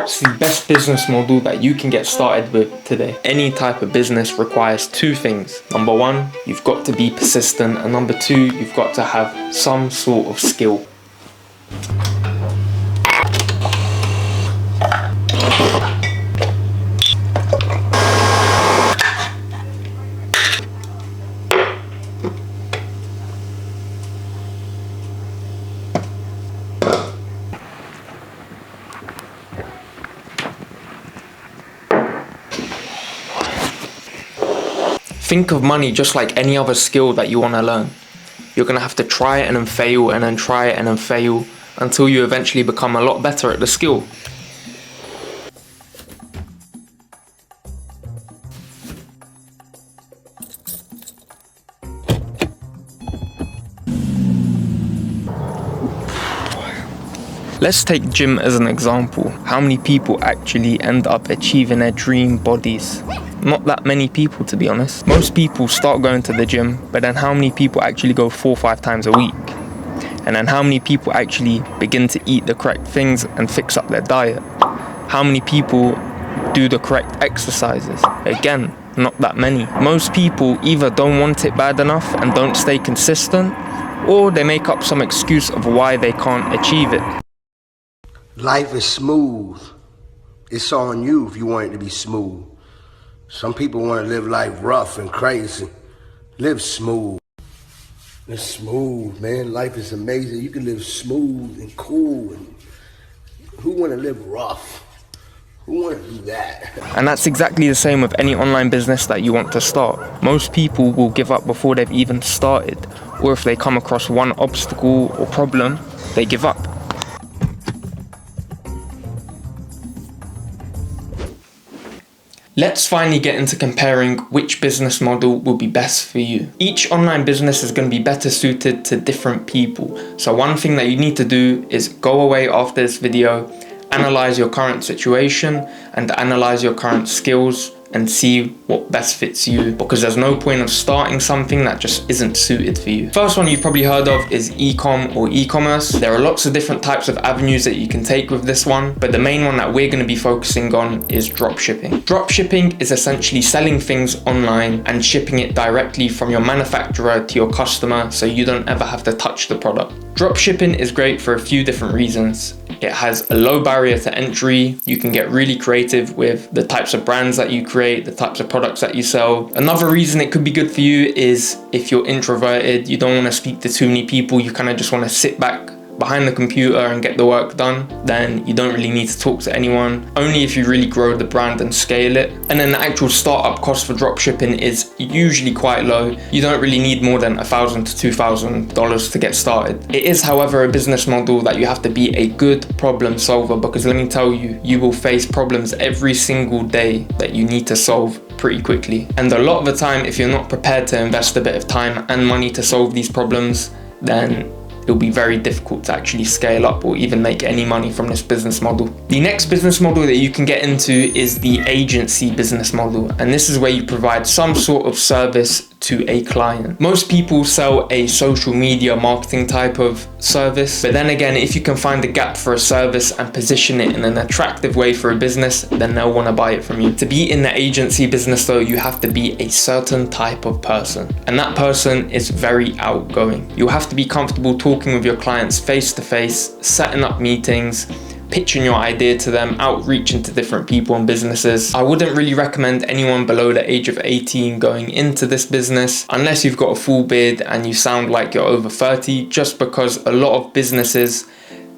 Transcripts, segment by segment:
What's the best business model that you can get started with today? Any type of business requires two things. Number one, you've got to be persistent, and number two, you've got to have some sort of skill. Think of money just like any other skill that you want to learn. You're going to have to try it and then fail and then try it and then fail until you eventually become a lot better at the skill. Let's take gym as an example. How many people actually end up achieving their dream bodies? Not that many people, to be honest. Most people start going to the gym, but then how many people actually go 4 or 5 times a week? And then how many people actually begin to eat the correct things and fix up their diet? How many people do the correct exercises? Again, not that many. Most people either don't want it bad enough and don't stay consistent, or they make up some excuse of why they can't achieve it. Life is smooth. It's on you if you want it to be smooth. Some people want to live life rough and crazy. Live smooth. Live smooth, man. Life is amazing. You can live smooth and cool. And who want to live rough? Who want to do that? And that's exactly the same with any online business that you want to start. Most people will give up before they've even started. Or if they come across one obstacle or problem, they give up. Let's finally get into comparing which business model will be best for you. Each online business is going to be better suited to different people. So one thing that you need to do is go away after this video, analyze your current situation and analyze your current skills and see what best fits you, because there's no point of starting something that just isn't suited for you. First one you've probably heard of is e-com or e-commerce. There are lots of different types of avenues that you can take with this one, but the main one that we're going to be focusing on is dropshipping. Dropshipping is essentially selling things online and shipping it directly from your manufacturer to your customer, so you don't ever have to touch the product. Dropshipping is great for a few different reasons. It has a low barrier to entry. You can get really creative with the types of brands that you create, the types of products that you sell. Another reason it could be good for you is if you're introverted, you don't want to speak to too many people, you kind of just want to sit back behind the computer and get the work done, then you don't really need to talk to anyone. Only if you really grow the brand and scale it. And then the actual startup cost for dropshipping is usually quite low. You don't really need more than $1,000 to $2,000 to get started. It is, however, a business model that you have to be a good problem solver, because let me tell you, you will face problems every single day that you need to solve pretty quickly. And a lot of the time, if you're not prepared to invest a bit of time and money to solve these problems, then it'll be very difficult to actually scale up or even make any money from this business model. The next business model that you can get into is the agency business model. And this is where you provide some sort of service to a client. Most people sell a social media marketing type of service, but then again, if you can find a gap for a service and position it in an attractive way for a business, then they'll want to buy it from you. To be in the agency business though, you have to be a certain type of person, and that person is very outgoing. You'll have to be comfortable talking with your clients face to face, setting up meetings, pitching your idea to them, outreaching to different people and businesses. I wouldn't really recommend anyone below the age of 18 going into this business unless you've got a full beard and you sound like you're over 30, just because a lot of businesses,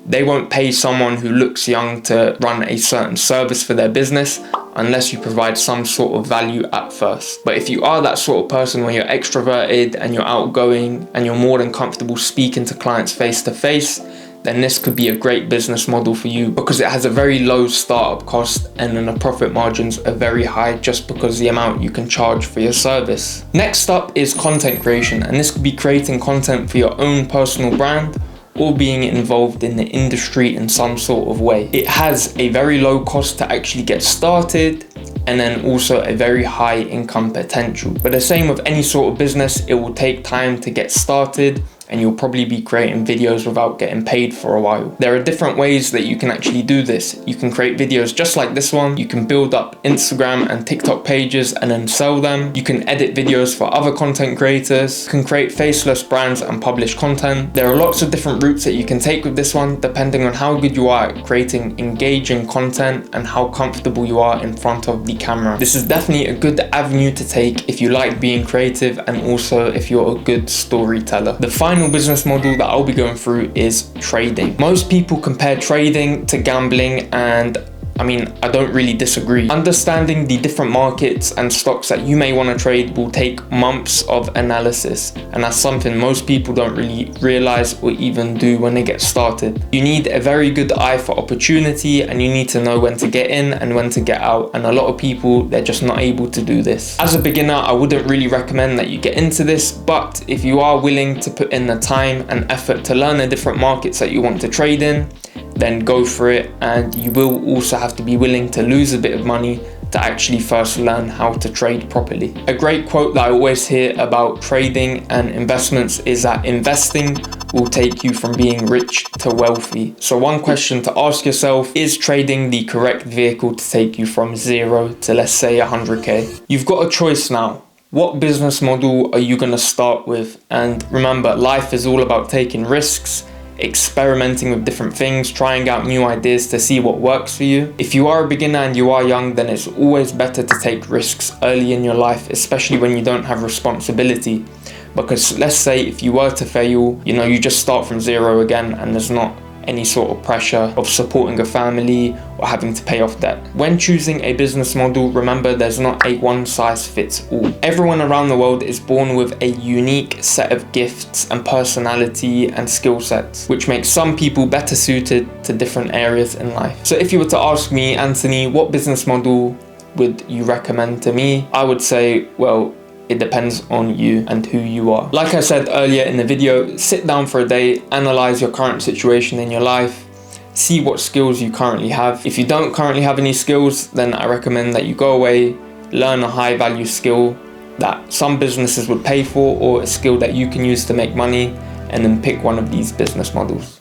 they won't pay someone who looks young to run a certain service for their business unless you provide some sort of value at first. But if you are that sort of person where you're extroverted and you're outgoing and you're more than comfortable speaking to clients face to face, then this could be a great business model for you, because it has a very low startup cost and then the profit margins are very high just because the amount you can charge for your service. Next up is content creation, and this could be creating content for your own personal brand or being involved in the industry in some sort of way. It has a very low cost to actually get started and then also a very high income potential. But the same with any sort of business, it will take time to get started and you'll probably be creating videos without getting paid for a while. There are different ways that you can actually do this. You can create videos just like this one. You can build up Instagram and TikTok pages and then sell them. You can edit videos for other content creators. You can create faceless brands and publish content. There are lots of different routes that you can take with this one, depending on how good you are at creating engaging content and how comfortable you are in front of the camera. This is definitely a good avenue to take if you like being creative and also if you're a good storyteller. The final business model that I'll be going through is trading. Most people compare trading to gambling, and I mean, I don't really disagree. Understanding the different markets and stocks that you may want to trade will take months of analysis, and that's something most people don't really realize or even do when they get started. You need a very good eye for opportunity, and you need to know when to get in and when to get out, and a lot of people, they're just not able to do this. As a beginner, I wouldn't really recommend that you get into this, but if you are willing to put in the time and effort to learn the different markets that you want to trade in, then go for it, and you will also have to be willing to lose a bit of money to actually first learn how to trade properly. A great quote that I always hear about trading and investments is that investing will take you from being rich to wealthy. So one question to ask yourself, is trading the correct vehicle to take you from 0 to, let's say, 100k? You've got a choice now. What business model are you going to start with? And remember, life is all about taking risks, experimenting with different things, trying out new ideas to see what works for you. If you are a beginner and you are young, then it's always better to take risks early in your life, especially when you don't have responsibility. Because let's say if you were to fail, you just start from 0 again, and there's not any sort of pressure of supporting a family or having to pay off debt. When choosing a business model, remember there's not a one-size-fits-all. Everyone around the world is born with a unique set of gifts and personality and skill sets, which makes some people better suited to different areas in life. So if you were to ask me, Anthony, what business model would you recommend to me? I would say, well, it depends on you and who you are. Like I said earlier in the video, sit down for a day, analyze your current situation in your life, see what skills you currently have. If you don't currently have any skills, then I recommend that you go away, learn a high value skill that some businesses would pay for, or a skill that you can use to make money, and then pick one of these business models.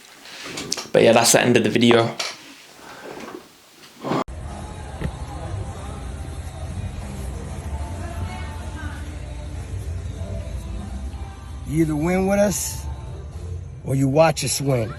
But yeah, that's the end of the video. You either win with us or you watch us win.